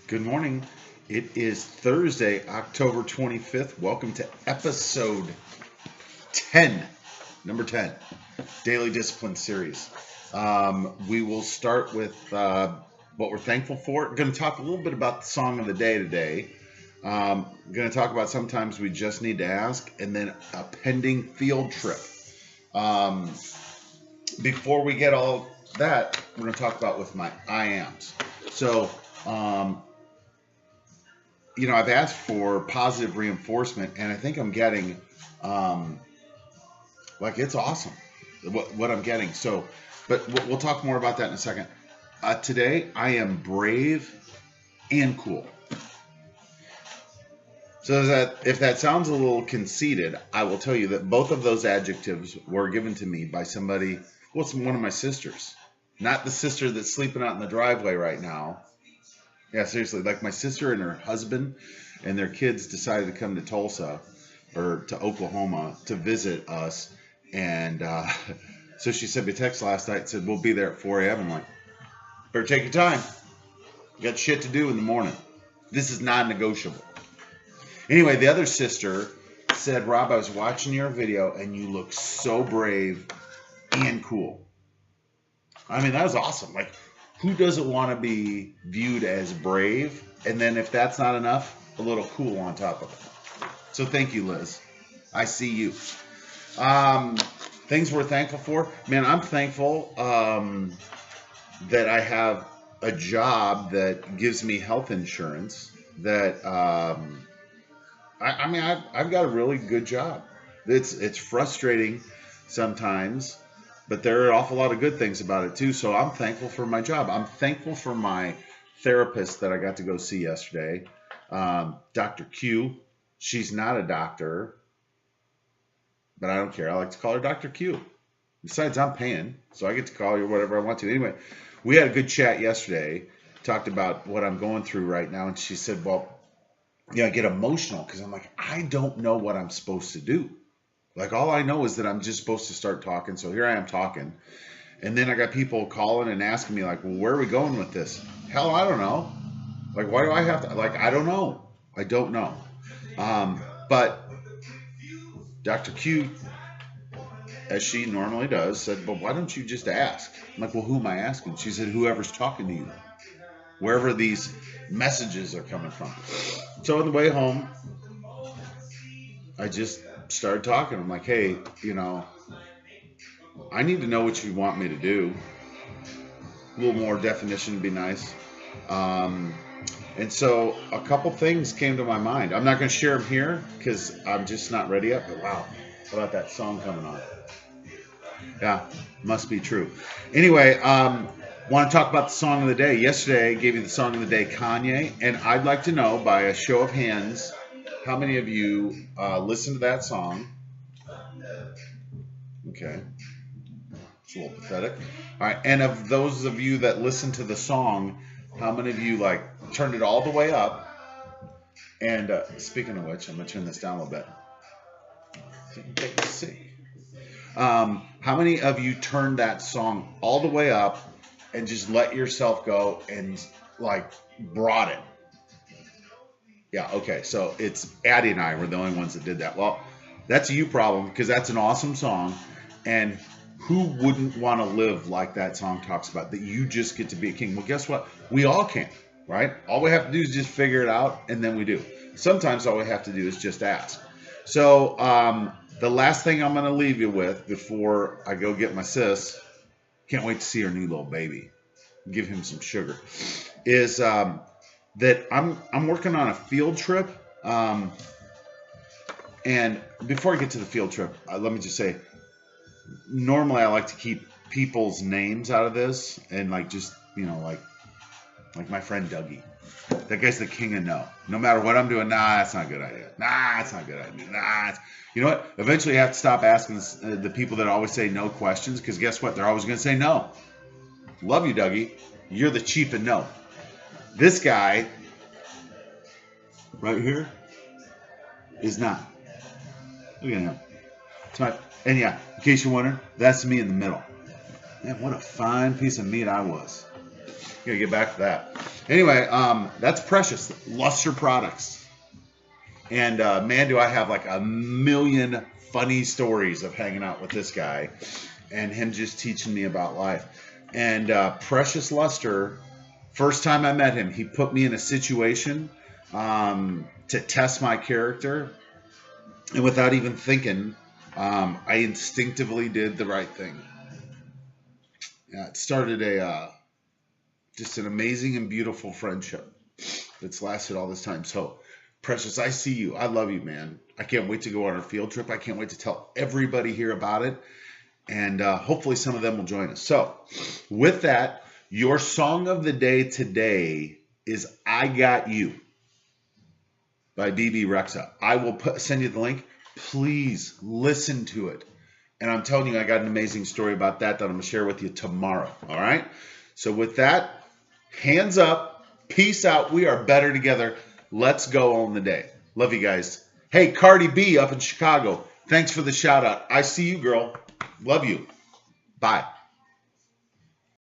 Good morning. It is Thursday, October 25th. Welcome to episode 10, number 10, Daily Discipline Series. We will start with what we're thankful for. We're going to talk a little bit about the song of the day today. Going to talk about sometimes we just need to ask, and then a pending field trip. Before we get all that, we're going to talk about with my I ams. So, I've asked for positive reinforcement, and I think I'm getting, it's awesome what I'm getting. So, but we'll talk more about that in a second. Today, I am brave and cool. So if that sounds a little conceited, I will tell you that both of those adjectives were given to me by somebody. Well, it's one of my sisters, not the sister that's sleeping out in the driveway right now. Yeah, seriously, like my sister and her husband and their kids decided to come to Tulsa or to Oklahoma to visit us. And so she sent me a text last night and said, we'll be there at 4 a.m. I'm like, better take your time. You got shit to do in the morning. This is non-negotiable. Anyway, the other sister said, Rob, I was watching your video and you look so brave and cool. I mean, that was awesome. Like, who doesn't want to be viewed as brave? And then if that's not enough, a little cool on top of it. So thank you, Liz. I see you. Things we're thankful for. Man, I'm thankful that I have a job that gives me health insurance. That I've got a really good job. It's frustrating sometimes, but there are an awful lot of good things about it too. So I'm thankful for my job. I'm thankful for my therapist that I got to go see yesterday, Dr. Q. She's not a doctor, but I don't care. I like to call her Dr. Q. Besides, I'm paying, so I get to call her whatever I want to. Anyway, we had a good chat yesterday, talked about what I'm going through right now, and she said, well, I get emotional because I'm like, I don't know what I'm supposed to do. Like, all I know is that I'm just supposed to start talking. So here I am talking. And then I got people calling and asking me, like, well, where are we going with this? Hell, I don't know. Like, why do I have to? Like, I don't know. I don't know. But Dr. Q, as she normally does, said, well, why don't you just ask? I'm like, well, who am I asking? She said, whoever's talking to you. Wherever these messages are coming from. So on the way home, I just started talking. I'm like, hey, I need to know what you want me to do. A little more definition would be nice. And so a couple things came to my mind. I'm not going to share them here because I'm just not ready yet. But wow, how about that song coming on? Yeah, must be true. Anyway, want to talk about the song of the day. Yesterday, I gave you the song of the day, Kanye. And I'd like to know, by a show of hands, how many of you listened to that song? Okay. It's a little pathetic. All right. And of those of you that listened to the song, how many of you, turned it all the way up? And speaking of which, I'm going to turn this down a little bit. Let's see. How many of you turned that song all the way up and just let yourself go and, brought it? Yeah, okay, so it's Addie and I were the only ones that did that. Well, that's a you problem because that's an awesome song. And who wouldn't want to live like that song talks about, that you just get to be a king? Well, guess what? We all can, right? All we have to do is just figure it out, and then we do. Sometimes all we have to do is just ask. So the last thing I'm going to leave you with before I go get my sis, can't wait to see her new little baby, give him some sugar, is that I'm working on a field trip, and before I get to the field trip, let me just say, normally I like to keep people's names out of this, and like my friend Dougie, that guy's the king of no. No matter what I'm doing, nah, that's not a good idea. Nah, that's not a good idea. Nah, you know what? Eventually, I have to stop asking the people that always say no questions, because guess what? They're always going to say no. Love you, Dougie. You're the cheap and no. This guy right here is not. Look at him. And yeah, in case you're wondering, that's me in the middle. Man, what a fine piece of meat I was. Gonna get back to that. Anyway, that's Precious Luster Products. And man, do I have like a million funny stories of hanging out with this guy and him just teaching me about life. And Precious Luster, first time I met him, he put me in a situation to test my character. And without even thinking, I instinctively did the right thing. Yeah, it started just an amazing and beautiful friendship that's lasted all this time. So, Precious, I see you. I love you, man. I can't wait to go on our field trip. I can't wait to tell everybody here about it. And hopefully some of them will join us. So, with that, your song of the day today is I Got You by bdrllc. I will send you the link. Please listen to it. And I'm telling you, I got an amazing story about that I'm going to share with you tomorrow. All right? So with that, hands up, peace out. We are better together. Let's go on the day. Love you guys. Hey, Cardi B up in Chicago. Thanks for the shout out. I see you, girl. Love you. Bye.